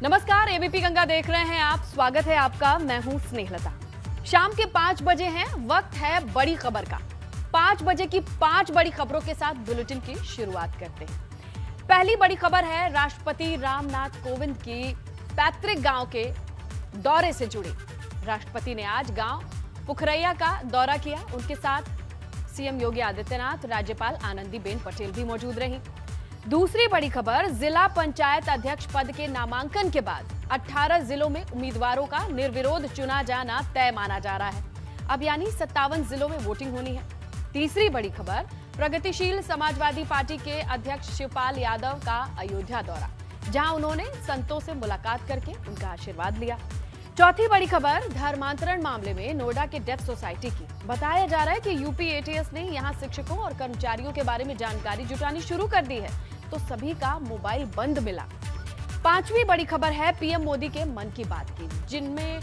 नमस्कार, एबीपी गंगा देख रहे हैं आप। स्वागत है आपका। मैं हूं स्नेहलता। शाम के 5 बजे हैं, वक्त है बड़ी खबर का। 5 बजे की 5 बड़ी खबरों के साथ बुलेटिन की शुरुआत करते हैं। पहली बड़ी खबर है राष्ट्रपति रामनाथ कोविंद की पैतृक गांव के दौरे से जुड़ी। राष्ट्रपति ने आज गांव पुखरैया का दौरा किया। उनके साथ सीएम योगी आदित्यनाथ, राज्यपाल आनंदीबेन पटेल भी मौजूद रहीं। दूसरी बड़ी खबर, जिला पंचायत अध्यक्ष पद के नामांकन के बाद 18 जिलों में उम्मीदवारों का निर्विरोध चुना जाना तय माना जा रहा है। अब यानी 57 जिलों में वोटिंग होनी है। तीसरी बड़ी खबर, प्रगतिशील समाजवादी पार्टी के अध्यक्ष शिवपाल यादव का अयोध्या दौरा, जहां उन्होंने संतों से मुलाकात करके उनका आशीर्वाद लिया। चौथी बड़ी खबर, धर्मांतरण मामले में नोएडा के डेफ सोसाइटी की। बताया जा रहा है कि यूपी एटीएस ने यहां शिक्षकों और कर्मचारियों के बारे में जानकारी जुटानी शुरू कर दी है, तो सभी का मोबाइल बंद मिला। पांचवी बड़ी खबर है पीएम मोदी के मन की बात की, जिनमें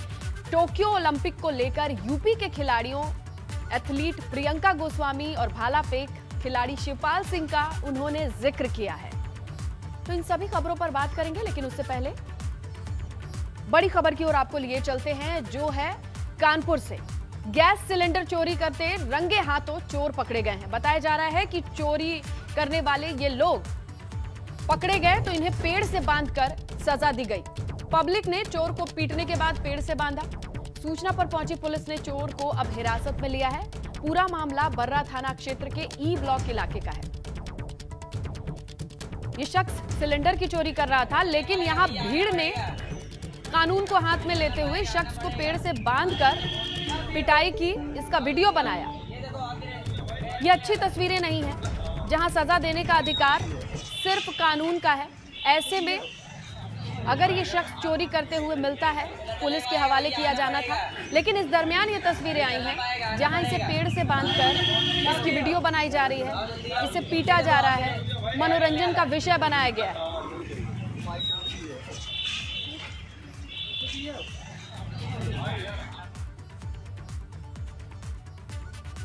टोक्यो ओलंपिक को लेकर यूपी के खिलाड़ियों, एथलीट प्रियंका गोस्वामी और भाला फेंक खिलाड़ी शिवपाल सिंह का उन्होंने जिक्र किया है। तो इन सभी खबरों पर बात करेंगे, लेकिन उससे पहले बड़ी खबर की ओर आपको लिए चलते हैं, जो है कानपुर से। गैस सिलेंडर चोरी करते रंगे हाथों चोर पकड़े गए हैं। बताया जा रहा है कि चोरी करने वाले ये लोग पकड़े गए तो इन्हें पेड़ से बांधकर सजा दी गई। पब्लिक ने चोर को पीटने के बाद पेड़ से बांधा। सूचना पर पहुंची पुलिस ने चोर को अब हिरासत में लिया है। पूरा मामला बर्रा थाना क्षेत्र के ई ब्लॉक इलाके का है। ये शख्स सिलेंडर की चोरी कर रहा था, लेकिन यहां भीड़ ने कानून को हाथ में लेते हुए शख्स को पेड़ से बांधकर पिटाई की। इसका वीडियो बनाया। ये अच्छी तस्वीरें नहीं है, जहां सजा देने का अधिकार सिर्फ कानून का है। ऐसे में अगर ये शख्स चोरी करते हुए मिलता है, पुलिस के हवाले किया जाना था। लेकिन इस दरमियान ये तस्वीरें आई हैं जहां इसे पेड़ से बांधकर इसकी वीडियो बनाई जा रही है, इसे पीटा जा रहा है, मनोरंजन का विषय बनाया गया है।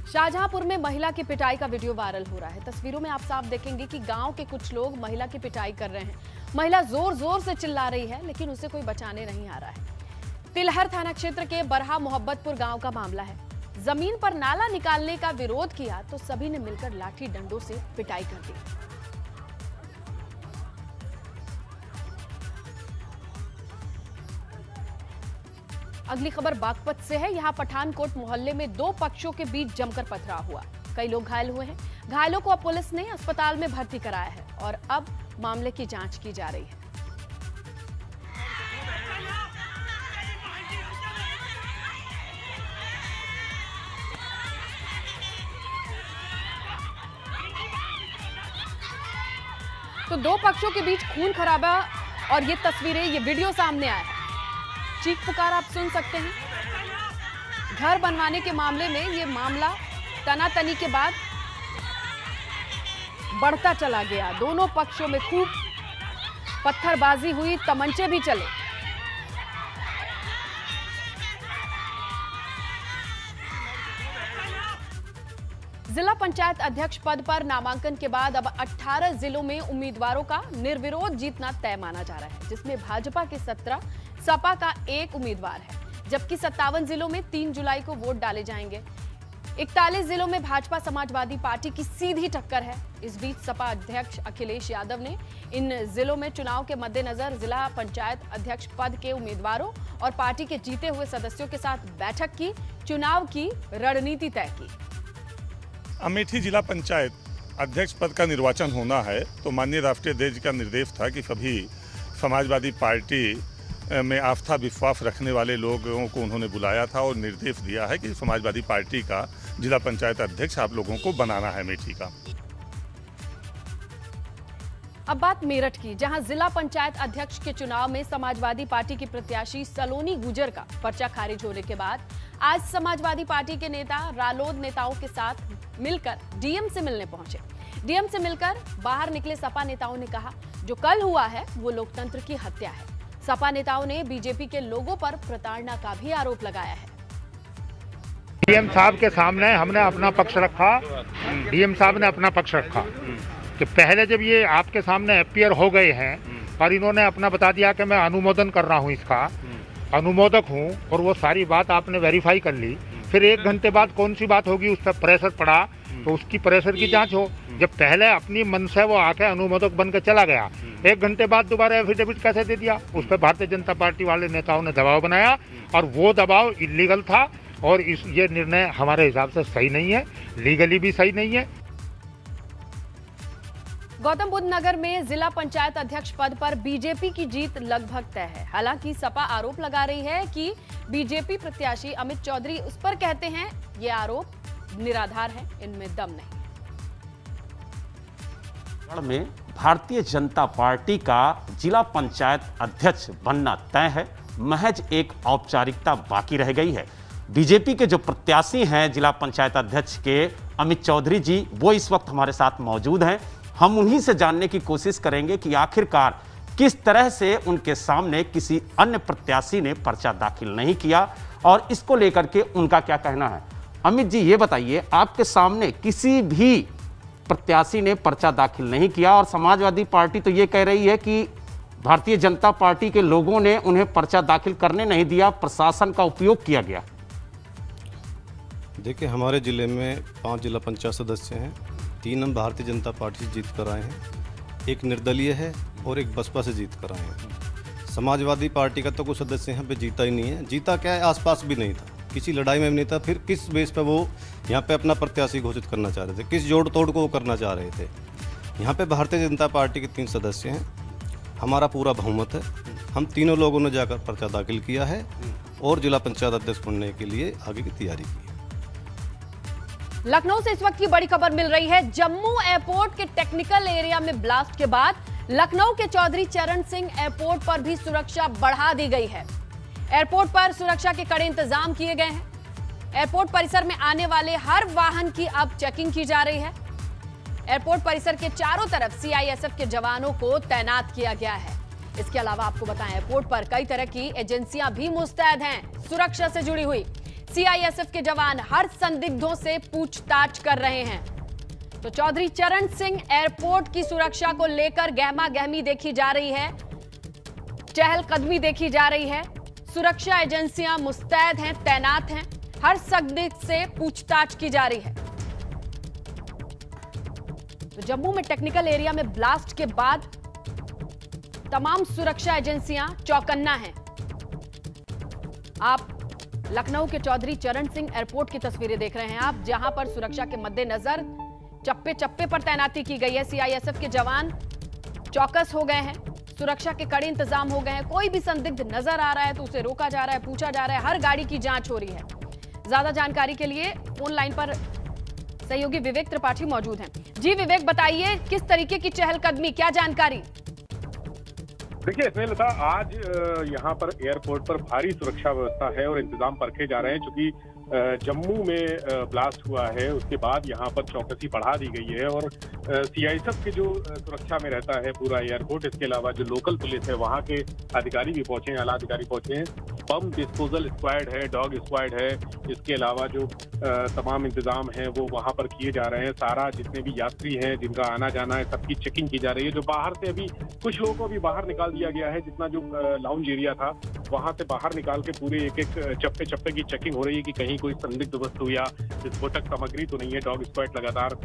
शाहजहांपुर में महिला की पिटाई का वीडियो वायरल हो रहा है। तस्वीरों में आप साफ देखेंगे कि गांव के कुछ लोग महिला की पिटाई कर रहे हैं। महिला जोर जोर से चिल्ला रही है, लेकिन उसे कोई बचाने नहीं आ रहा है। तिलहर थाना क्षेत्र के बरहा मोहब्बतपुर गांव का मामला है। जमीन पर नाला निकालने का विरोध किया तो सभी ने मिलकर लाठी डंडों से पिटाई कर दी। अगली खबर बागपत से है। यहां पठानकोट मोहल्ले में दो पक्षों के बीच जमकर पथराव हुआ। कई लोग घायल हुए हैं। घायलों को अब पुलिस ने अस्पताल में भर्ती कराया है और अब मामले की जांच की जा रही है। तो दो पक्षों के बीच खून खराबा और ये तस्वीरें, ये वीडियो सामने आया है। चीख पुकार आप सुन सकते हैं। घर बनवाने के मामले में ये मामला तनातनी के बाद बढ़ता चला गया। दोनों पक्षों में खूब पत्थरबाजी हुई, तमंचे भी चले। जिला पंचायत अध्यक्ष पद पर नामांकन के बाद अब 18 जिलों में उम्मीदवारों का निर्विरोध जीतना तय माना जा रहा है, जिसमें भाजपा के 17, सपा का 1 उम्मीदवार है, जबकि 57 जिलों में 3 जुलाई को वोट डाले जाएंगे। 41 जिलों में भाजपा समाजवादी पार्टी की सीधी टक्कर है। इस बीच सपा अध्यक्ष अखिलेश यादव ने इन जिलों में चुनाव के मद्देनजर जिला पंचायत अध्यक्ष पद के उम्मीदवारों और पार्टी के जीते हुए सदस्यों के साथ बैठक की, चुनाव की रणनीति तय की। अमेठी जिला पंचायत अध्यक्ष पद का निर्वाचन होना है, तो माननीय राष्ट्रीय अध्यक्ष का निर्देश था कि सभी समाजवादी पार्टी में आस्था विश्वास रखने वाले लोगों को उन्होंने बुलाया था और निर्देश दिया है कि समाजवादी पार्टी का जिला पंचायत अध्यक्ष आप लोगों को बनाना है अमेठी का। अब बात मेरठ की, जहां जिला पंचायत अध्यक्ष के चुनाव में समाजवादी पार्टी की प्रत्याशी सलोनी गुजर का पर्चा खारिज होने के बाद आज समाजवादी पार्टी के नेता रालोद नेताओं के साथ मिलकर डीएम से मिलने पहुंचे। डीएम से मिलकर बाहर निकले सपा नेताओं ने कहा, जो कल हुआ है वो लोकतंत्र की हत्या है। सपा नेताओं ने बीजेपी के लोगों पर प्रताड़ना का भी आरोप लगाया है। डीएम साहब के सामने हमने अपना पक्ष रखा, डीएम साहब ने अपना पक्ष रखा। कि पहले जब ये आपके सामने अपीयर हो गए हैं और इन्होंने अपना बता दिया कि मैं अनुमोदन कर रहा हूँ, इसका अनुमोदक हूँ, और वो सारी बात आपने वेरीफाई कर ली, फिर 1 घंटे बाद कौन सी बात होगी, उस पर प्रेशर पड़ा तो उसकी प्रेशर की जांच हो। जब पहले अपनी मन से वो आके अनुमोदक बन के चला गया, 1 घंटे बाद दोबारा एफिडेविट कैसे दे दिया? उस पर भारतीय जनता पार्टी वाले नेताओं ने दबाव बनाया और वो दबाव इलीगल था और ये निर्णय हमारे हिसाब से सही नहीं है, लीगली भी सही नहीं है। गौतम बुद्ध नगर में जिला पंचायत अध्यक्ष पद पर बीजेपी की जीत लगभग तय है। हालांकि सपा आरोप लगा रही है कि बीजेपी प्रत्याशी अमित चौधरी उस पर कहते हैं ये आरोप निराधार है, इनमें दम नहीं। में भारतीय जनता पार्टी का जिला पंचायत अध्यक्ष बनना तय है, महज एक औपचारिकता बाकी रह गई है। बीजेपी के जो प्रत्याशी हैं जिला पंचायत अध्यक्ष के अमित चौधरी जी, वो इस वक्त हमारे साथ मौजूद हैं। हम उन्हीं से जानने की कोशिश करेंगे कि आखिरकार किस तरह से उनके सामने किसी अन्य प्रत्याशी ने पर्चा दाखिल नहीं किया और इसको लेकर के उनका क्या कहना है। अमित जी, ये बताइए, आपके सामने किसी भी प्रत्याशी ने पर्चा दाखिल नहीं किया और समाजवादी पार्टी तो ये कह रही है कि भारतीय जनता पार्टी के लोगों ने उन्हें पर्चा दाखिल करने नहीं दिया, प्रशासन का उपयोग किया गया। देखिए, हमारे ज़िले में 5 जिला पंचायत सदस्य हैं, 3 हम भारतीय जनता पार्टी से जीत कर आए हैं, 1 निर्दलीय है और 1 बसपा से जीत कर आए हैं। समाजवादी पार्टी का तो कोई सदस्य यहाँ पे जीता ही नहीं है। जीता क्या है, आसपास भी नहीं था, किसी लड़ाई में भी नहीं था। फिर किस बेस पे वो यहाँ पे अपना प्रत्याशी घोषित करना चाह रहे थे, किस जोड़ तोड़ को वो करना चाह रहे थे। यहाँ पे भारतीय जनता पार्टी के 3 सदस्य हैं, हमारा पूरा बहुमत है। हम तीनों लोगों ने जाकर पर्चा दाखिल किया है और जिला पंचायत अध्यक्ष बनने के लिए आगे की तैयारी की है। लखनऊ से इस वक्त की बड़ी खबर मिल रही है। जम्मू एयरपोर्ट के टेक्निकल एरिया में ब्लास्ट के बाद लखनऊ के चौधरी चरण सिंह एयरपोर्ट पर भी सुरक्षा बढ़ा दी गई है। एयरपोर्ट पर सुरक्षा के कड़े इंतजाम किए गए हैं। एयरपोर्ट परिसर में आने वाले हर वाहन की अब चेकिंग की जा रही है। एयरपोर्ट परिसर के चारों तरफ सीआईएसएफ के जवानों को तैनात किया गया है। इसके अलावा आपको बताएं, एयरपोर्ट पर कई तरह की एजेंसियां भी मुस्तैद हैं सुरक्षा से जुड़ी हुई। सीआईएसएफ के जवान हर संदिग्धों से पूछताछ कर रहे हैं। तो चौधरी चरण सिंह एयरपोर्ट की सुरक्षा को लेकर गहमा गहमी देखी जा रही है, चहलकदमी देखी जा रही है। सुरक्षा एजेंसियां मुस्तैद हैं, तैनात हैं, हर संदिग्ध से पूछताछ की जा रही है। तो जम्मू में टेक्निकल एरिया में ब्लास्ट के बाद तमाम सुरक्षा एजेंसियां चौकन्ना हैं। आप लखनऊ के चौधरी चरण सिंह एयरपोर्ट की तस्वीरें देख रहे हैं आप, जहां पर सुरक्षा के मद्देनजर चप्पे चप्पे पर तैनाती की गई है। सीआईएसएफ के जवान चौकस हो गए हैं, सुरक्षा के कड़े इंतजाम हो गए हैं। कोई भी संदिग्ध नजर आ रहा है तो उसे रोका जा रहा है, पूछा जा रहा है, हर गाड़ी की जांच हो रही है। ज्यादा जानकारी के लिए फोन लाइन पर सहयोगी विवेक त्रिपाठी मौजूद हैं। जी विवेक, बताइए किस तरीके की चहलकदमी, क्या जानकारी? देखिए स्नेहलता, आज यहाँ पर एयरपोर्ट पर भारी सुरक्षा व्यवस्था है और इंतजाम परखे जा रहे हैं। क्योंकि जम्मू में ब्लास्ट हुआ है, उसके बाद यहाँ पर चौकसी बढ़ा दी गई है और सीआईएसएफ के जो सुरक्षा में रहता है पूरा एयरपोर्ट, इसके अलावा जो लोकल पुलिस है वहाँ के अधिकारी भी पहुंचे हैं, आला अधिकारी पहुंचे हैं। बम डिस्पोजल स्क्वाड है, डॉग स्क्वाड है, इसके अलावा जो तमाम इंतजाम है वो वहाँ पर किए जा रहे हैं। सारा जितने भी यात्री हैं जिनका आना जाना है सबकी चेकिंग की जा रही है। जो बाहर से अभी कुछ लोगों को अभी बाहर निकाल दिया गया है, जितना जो लाउंज एरिया था वहाँ से बाहर निकाल के पूरे एक एक चप्पे चप्पे की चेकिंग हो रही है कि कहीं कोई संदिग्ध वस्तु या विस्फोटक सामग्री तो नहीं है। डॉग स्क्वाड लगातार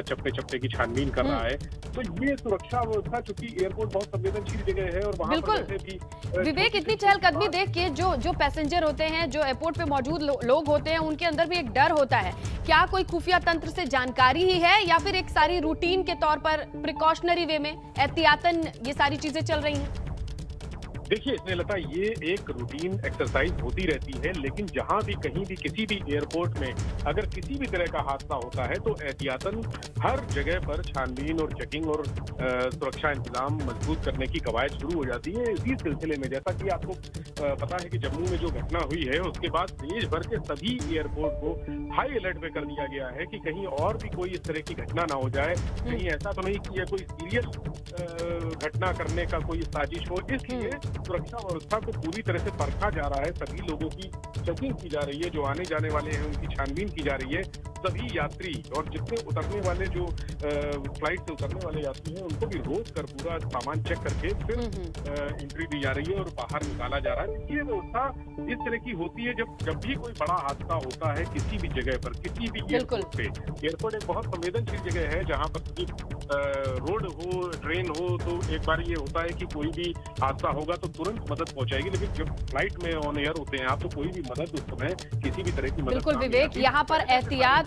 चप्पे चप्पे की छानबीन कर रहा है। तो ये सुरक्षा व्यवस्था, चूंकि एयरपोर्ट बहुत संवेदनशील जगह है और वहाँ पर भी विवेक, इतनी चहलकदमी देख के जो पैसेंजर होते हैं, जो एयरपोर्ट पे मौजूद लोग होते हैं, उनके अंदर भी एक डर होता है। क्या कोई खुफिया तंत्र से जानकारी ही है या फिर एक सारी रूटीन के तौर पर प्रिकॉशनरी वे में एहतियातन ये सारी चीजें चल रही हैं? देखिए स्नेहलता, ये एक रूटीन एक्सरसाइज होती रहती है, लेकिन जहां भी कहीं भी किसी भी एयरपोर्ट में अगर किसी भी तरह का हादसा होता है तो एहतियातन हर जगह पर छानबीन और चेकिंग और सुरक्षा इंतजाम मजबूत करने की कवायद शुरू हो जाती है। इसी सिलसिले में जैसा कि आपको पता है कि जम्मू में जो घटना हुई है उसके बाद देश भर के सभी एयरपोर्ट को हाई अलर्ट पे कर दिया गया है कि कहीं और भी कोई इस तरह की घटना ना हो जाए। कहीं ऐसा तो नहीं कि यह कोई सीरियस घटना करने का कोई साजिश हो। इसलिए सुरक्षा व्यवस्था को पूरी तरह से परखा जा रहा है, सभी लोगों की चेकिंग की जा रही है, जो आने जाने वाले हैं उनकी छानबीन की जा रही है। सभी यात्री और जितने उतरने वाले जो फ्लाइट से उतरने वाले यात्री हैं उनको भी रोक कर पूरा सामान चेक करके फिर एंट्री दी जा रही है और बाहर निकाला जा रहा है। ये व्यवस्था इस तरह की होती है जब भी कोई बड़ा हादसा होता है किसी भी जगह पर, किसी भी एयरपोर्ट पे। एयरपोर्ट एक बहुत संवेदनशील जगह है जहाँ पर रोड हो, ट्रेन हो, तो एक बार ये होता है कि कोई भी हादसा होगा तो तुरंत मदद पहुंचाएगी, लेकिन जब फ्लाइट में ऑन एयर होते हैं आप तो कोई भी मदद उस समय किसी भी तरह की मदद। बिल्कुल विवेक, यहाँ पर एहतियात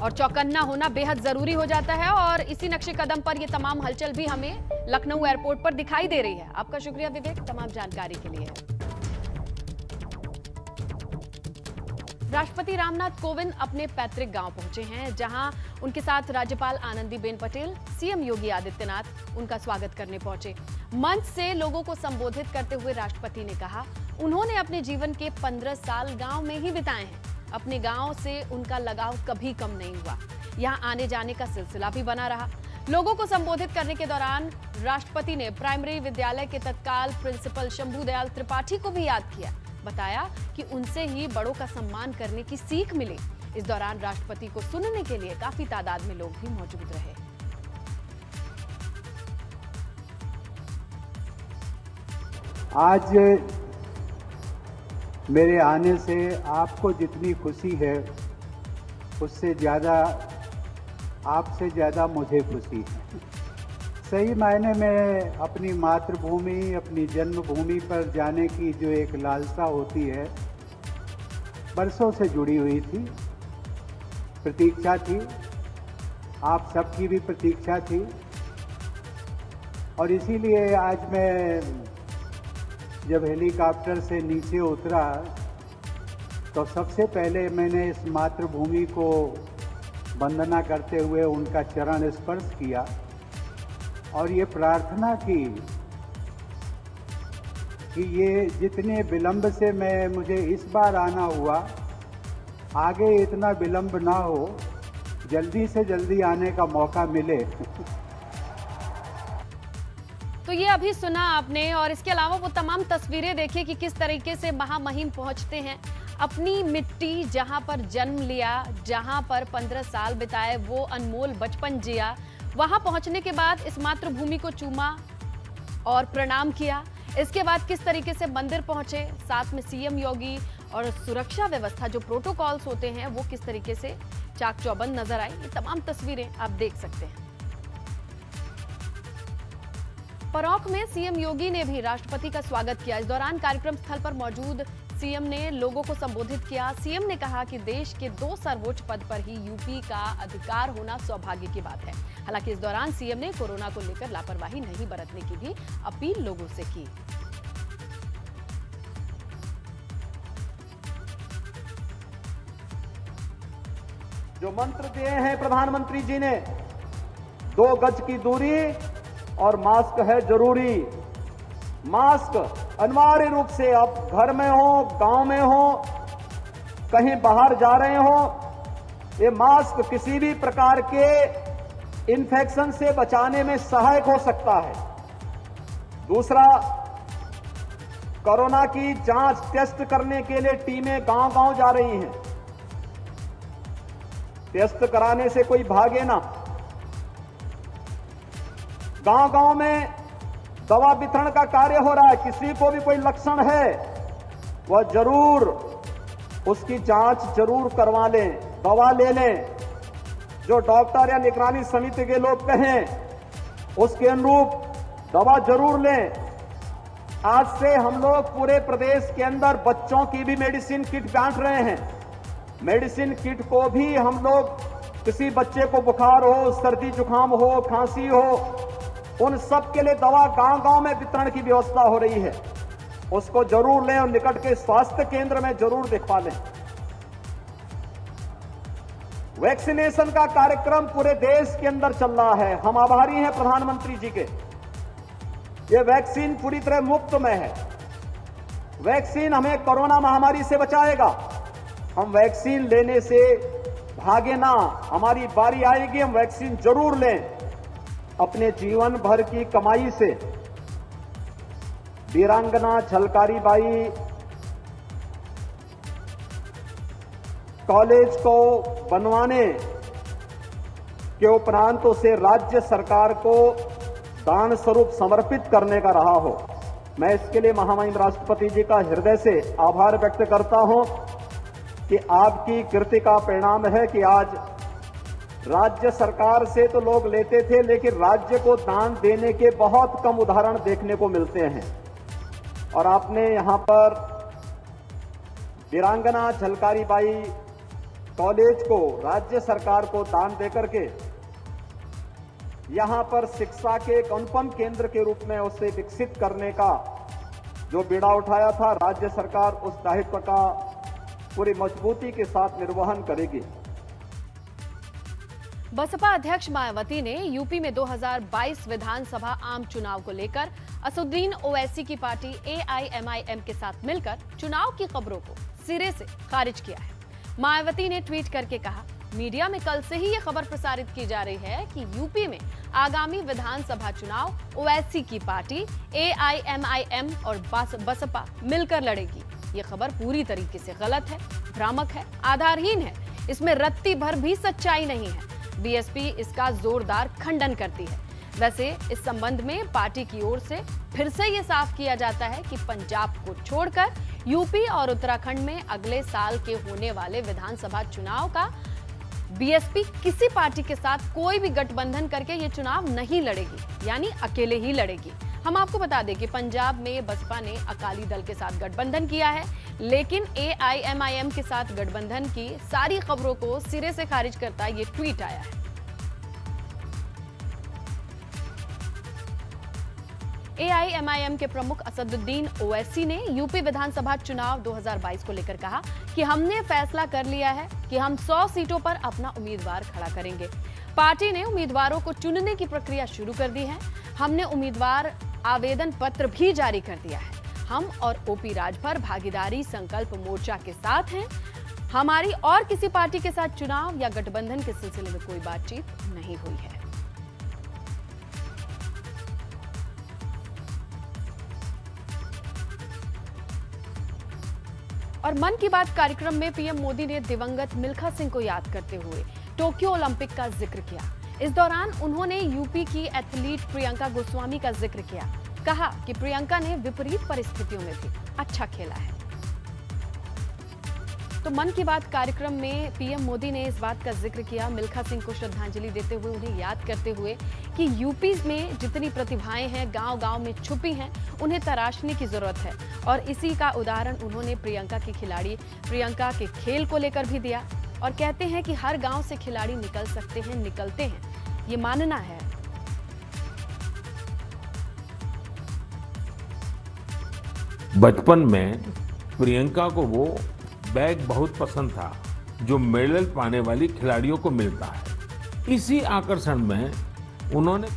और चौकन्ना होना बेहद जरूरी हो जाता है और इसी नक्शे कदम पर ये तमाम हलचल भी हमें लखनऊ एयरपोर्ट पर दिखाई दे रही है। आपका शुक्रिया विवेक तमाम जानकारी के लिए। राष्ट्रपति रामनाथ कोविंद अपने पैतृक गांव पहुंचे हैं, जहां उनके साथ राज्यपाल आनंदीबेन पटेल, सीएम योगी आदित्यनाथ उनका स्वागत करने पहुंचे। मंच से लोगों को संबोधित करते हुए राष्ट्रपति ने कहा उन्होंने अपने जीवन के 15 साल गांव में ही बिताए हैं। अपने गांव से उनका लगाव कभी कम नहीं हुआ। यहां आने जाने का सिलसिला भी बना रहा। लोगों को संबोधित करने के दौरान राष्ट्रपति ने प्राइमरी विद्यालय के तत्काल प्रिंसिपल शंभू दयाल त्रिपाठी को भी याद किया। बताया कि उनसे ही बड़ों का सम्मान करने की सीख मिली। इस दौरान राष्ट्रपति को सुनने के लिए काफी तादाद में लोग भी मौजूद रहे। आज मेरे आने से आपको जितनी खुशी है उससे ज़्यादा, आपसे ज़्यादा मुझे खुशी है। सही मायने में अपनी मातृभूमि, अपनी जन्मभूमि पर जाने की जो एक लालसा होती है, बरसों से जुड़ी हुई थी, प्रतीक्षा थी, आप सबकी भी प्रतीक्षा थी। और इसीलिए आज मैं जब हेलीकॉप्टर से नीचे उतरा तो सबसे पहले मैंने इस मातृभूमि को वंदना करते हुए उनका चरण स्पर्श किया और ये प्रार्थना की कि ये जितने विलंब से मुझे इस बार आना हुआ, आगे इतना विलंब ना हो, जल्दी से जल्दी आने का मौका मिले। तो ये अभी सुना आपने, और इसके अलावा वो तमाम तस्वीरें देखिए कि किस तरीके से महामहिम पहुंचते हैं। अपनी मिट्टी, जहां पर जन्म लिया, जहां पर 15 साल बिताए, वो अनमोल बचपन जिया, वहां पहुंचने के बाद इस मातृभूमि को चूमा और प्रणाम किया। इसके बाद किस तरीके से मंदिर पहुंचे, साथ में सीएम योगी, और सुरक्षा व्यवस्था जो प्रोटोकॉल्स होते हैं वो किस तरीके से चाक चौबंद नजर आई। ये तमाम तस्वीरें आप देख सकते हैं। परौख में सीएम योगी ने भी राष्ट्रपति का स्वागत किया। इस दौरान कार्यक्रम स्थल पर मौजूद सीएम ने लोगों को संबोधित किया। सीएम ने कहा कि देश के 2 सर्वोच्च पद पर ही यूपी का अधिकार होना सौभाग्य की बात है। हालांकि इस दौरान सीएम ने कोरोना को लेकर लापरवाही नहीं बरतने की भी अपील लोगों से की। जो मंत्र दिए हैं प्रधानमंत्री जी ने, 2 गज की दूरी और मास्क है जरूरी। मास्क अनिवार्य रूप से आप घर में हो, गांव में हो, कहीं बाहर जा रहे हो, ये मास्क किसी भी प्रकार के इन्फेक्शन से बचाने में सहायक हो सकता है। दूसरा, कोरोना की जांच, टेस्ट करने के लिए टीमें गांव-गांव जा रही हैं। टेस्ट कराने से कोई भागे ना। गांव-गांव में दवा वितरण का कार्य हो रहा है। किसी को भी कोई लक्षण है वह जरूर उसकी जांच जरूर करवा लें, दवा ले लें। जो डॉक्टर या निगरानी समिति के लोग कहें उसके अनुरूप दवा जरूर लें। आज से हम लोग पूरे प्रदेश के अंदर बच्चों की भी मेडिसिन किट बांट रहे हैं। मेडिसिन किट को भी हम लोग, किसी बच्चे को बुखार हो, सर्दी जुकाम हो, खांसी हो, उन सब के लिए दवा गांव-गांव में वितरण की व्यवस्था हो रही है। उसको जरूर लें और निकट के स्वास्थ्य केंद्र में जरूर दिखवा लें। वैक्सीनेशन का कार्यक्रम पूरे देश के अंदर चल रहा है। हम आभारी हैं प्रधानमंत्री जी के। ये वैक्सीन पूरी तरह मुफ्त में है। वैक्सीन हमें कोरोना महामारी से बचाएगा। हम वैक्सीन लेने से भागे ना, हमारी बारी आएगी, हम वैक्सीन जरूर लें। अपने जीवन भर की कमाई से वीरांगना झलकारी बाई कॉलेज को बनवाने के उपरांत उसे राज्य सरकार को दान स्वरूप समर्पित करने का रहा हो। मैं इसके लिए महामहिम राष्ट्रपति जी का हृदय से आभार व्यक्त करता हूं कि आपकी कृति का परिणाम है कि आज राज्य सरकार से तो लोग लेते थे, लेकिन राज्य को दान देने के बहुत कम उदाहरण देखने को मिलते हैं। और आपने यहां पर वीरांगना झलकारी बाई कॉलेज को राज्य सरकार को दान देकर के यहां पर शिक्षा के एक अनुपम केंद्र के रूप में उसे विकसित करने का जो बीड़ा उठाया था, राज्य सरकार उस दायित्व का पूरी मजबूती के साथ निर्वहन करेगी। बसपा अध्यक्ष मायावती ने यूपी में 2022 विधानसभा आम चुनाव को लेकर असदुद्दीन ओवैसी की पार्टी AIMIM के साथ मिलकर चुनाव की खबरों को सिरे से खारिज किया है। मायावती ने ट्वीट करके कहा, मीडिया में कल से ही ये खबर प्रसारित की जा रही है कि यूपी में आगामी विधानसभा चुनाव ओवैसी की पार्टी AIMIM और बसपा मिलकर लड़ेगी। ये खबर पूरी तरीके से गलत है, भ्रामक है, आधारहीन है। इसमें रत्ती भर भी सच्चाई नहीं है। बीएसपी इसका जोरदार खंडन करती है। वैसे इस संबंध में पार्टी की ओर से फिर से ये साफ किया जाता है कि पंजाब को छोड़कर यूपी और उत्तराखंड में अगले साल के होने वाले विधानसभा चुनाव का बीएसपी किसी पार्टी के साथ कोई भी गठबंधन करके ये चुनाव नहीं लड़ेगी, यानी अकेले ही लड़ेगी। हम आपको बता दें कि पंजाब में बसपा ने अकाली दल के साथ गठबंधन किया है, लेकिन AIMIM के साथ गठबंधन की सारी खबरों को सिरे से खारिज करता ये ट्वीट आया है। AIMIM के प्रमुख असदुद्दीन ओवैसी ने यूपी विधानसभा चुनाव 2022 को लेकर कहा कि हमने फैसला कर लिया है कि हम 100 सीटों पर अपना उम्मीदवार खड़ा करेंगे। पार्टी ने उम्मीदवारों को चुनने की प्रक्रिया शुरू कर दी है। हमने उम्मीदवार आवेदन पत्र भी जारी कर दिया है। हम और ओपी राजभर भागीदारी संकल्प मोर्चा के साथ हैं। हमारी और किसी पार्टी के साथ चुनाव या गठबंधन के सिलसिले में कोई बातचीत नहीं हुई है। और मन की बात कार्यक्रम में पीएम मोदी ने दिवंगत मिल्खा सिंह को याद करते हुए टोक्यो ओलंपिक का जिक्र किया। इस दौरान उन्होंने यूपी की एथलीट प्रियंका गोस्वामी का जिक्र किया। कहा कि प्रियंका ने विपरीत परिस्थितियों में भी अच्छा खेला है। तो मन की बात कार्यक्रम में पीएम मोदी ने इस बात का जिक्र किया, मिल्खा सिंह को श्रद्धांजलि देते हुए, उन्हें याद करते हुए कि यूपी में जितनी प्रतिभाएं हैं गांव-गांव में छुपी हैं, उन्हें तराशने की जरूरत है। और इसी का उदाहरण उन्होंने प्रियंका की खिलाड़ी प्रियंका के खेल को लेकर भी दिया और कहते हैं कि हर गांव से खिलाड़ी निकल सकते हैं, निकलते हैं, ये मानना है। बचपन में प्रियंका को वो बैग बहुत पसंद था जो मेडल पाने वाली खिलाड़ियों को मिलता है। इसी आकर्षण में उन्होंने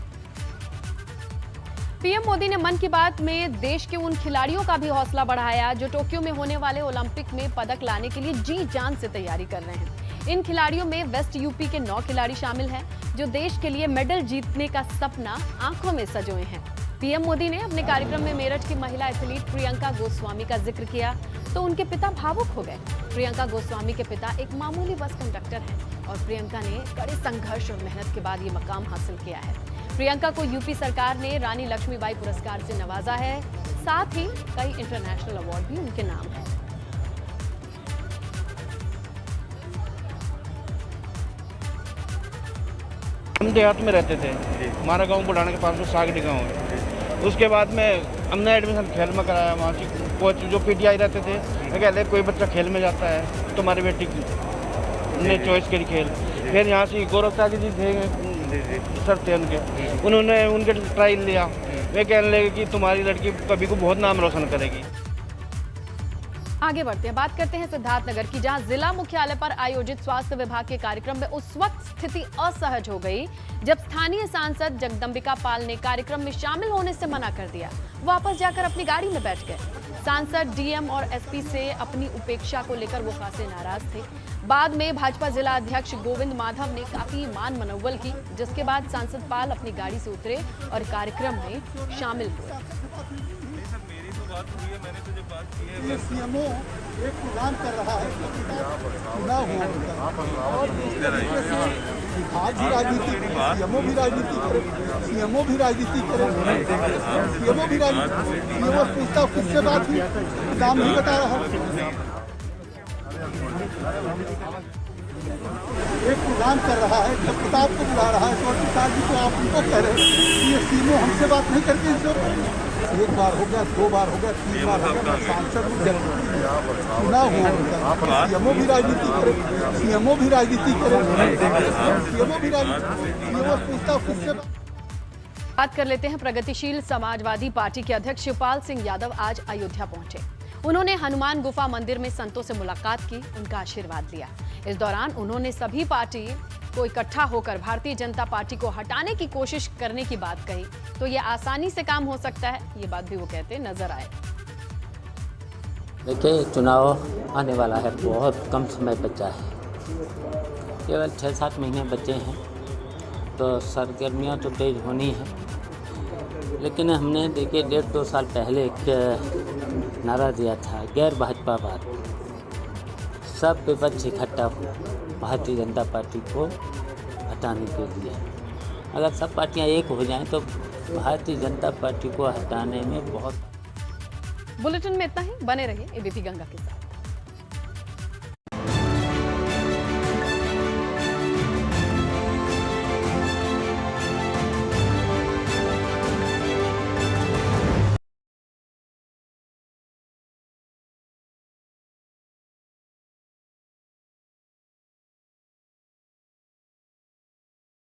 पीएम मोदी ने मन की बात में देश के उन खिलाड़ियों का भी हौसला बढ़ाया जो टोक्यो में होने वाले ओलंपिक में पदक लाने के लिए जी जान से तैयारी कर रहे हैं। इन खिलाड़ियों में वेस्ट यूपी के 9 खिलाड़ी शामिल हैं जो देश के लिए मेडल जीतने का सपना आंखों में सजोए हैं। पीएम मोदी ने अपने कार्यक्रम में मेरठ की महिला एथलीट प्रियंका गोस्वामी का जिक्र किया तो उनके पिता भावुक हो गए। प्रियंका गोस्वामी के पिता एक मामूली बस कंडक्टर हैं और प्रियंका ने कड़े संघर्ष और मेहनत के बाद ये मकाम हासिल किया है। प्रियंका को यूपी सरकार ने रानी लक्ष्मीबाई पुरस्कार से नवाजा है, साथ ही कई इंटरनेशनल अवार्ड भी उनके नाम है। हम देहात में रहते थे, हमारा गांव बुढ़ाना के पास में सागडी गांव है। उसके बाद में हमने एडमिशन खेल में कराया। वहाँ की कोच जो पीटीआई रहते थे, मैं कहते कोई बच्चा खेल में जाता है, तुम्हारी बेटी ने चॉइस करी खेल। फिर यहाँ से गौरव त्यागी जी थे, सर थे उन्होंने उनके ट्रायल लिया। वे कहने लगे कि तुम्हारी लड़की कभी को बहुत नाम रोशन करेगी। आगे बढ़ते हैं, बात करते हैं सिद्धार्थनगर की, जहां जिला मुख्यालय पर आयोजित स्वास्थ्य विभाग के कार्यक्रम में उस वक्त स्थिति असहज हो गई जब स्थानीय सांसद जगदंबिका पाल ने कार्यक्रम में शामिल होने से मना कर दिया। वापस जाकर अपनी गाड़ी में बैठ गए। सांसद डीएम और एसपी से अपनी उपेक्षा को लेकर वो खासे नाराज थे। बाद में भाजपा जिला अध्यक्ष गोविंद माधव ने काफी मान मनौवल की, जिसके बाद सांसद पाल अपनी गाड़ी से उतरे और कार्यक्रम में शामिल हुए। ये सीएमओ एक प्रोग्राम कर रहा है चुनाव हुआ और इस तरीके से विभाग भी राजनीति सीएमओ भी राजनीति करे सीएमओ भी राजनीति करे सीएमओ भी राजनीति सीएमओ पूछता किससे बात हुई नाम नहीं बता रहा एक प्रोग्राम कर रहा है जब किताब को बुला रहा है तो किताब जी को आप उनको कह रहे हैं कि ये सीएमओ हमसे बात नहीं करते इससे एक बार हो गया 2 बार हो गया 3 बार हो गया सांसद चुनाव हुआ सीएमओ भी राजनीति करे सीएमओ भी राजनीति करे सीएमओ भी राजनीति सीएमओ पूछता किससे बात कर लेते हैं। प्रगतिशील समाजवादी पार्टी के अध्यक्ष शिवपाल सिंह यादव आज अयोध्या पहुंचे। उन्होंने हनुमान गुफा मंदिर में संतों से मुलाकात की, उनका आशीर्वाद लिया। इस दौरान उन्होंने सभी पार्टी को इकट्ठा होकर भारतीय जनता पार्टी को हटाने की कोशिश करने की बात कही, तो ये आसानी से काम हो सकता है, ये बात भी वो कहते नजर आए। देखिए, चुनाव आने वाला है, बहुत कम समय बचा है, केवल 6-7 महीने बचे हैं, तो सरगर्मियाँ तो तेज होनी है। लेकिन हमने देखिए 1.5-2 साल पहले एक नारा दिया था, गैर भाजपावाद, सब विपक्ष इकट्ठा हुआ भारतीय जनता पार्टी को हटाने के लिए। अगर सब पार्टियां एक हो जाएं तो भारतीय जनता पार्टी को हटाने में बहुत। बुलेटिन में इतना ही, बने रहिए एबीपी गंगा के साथ।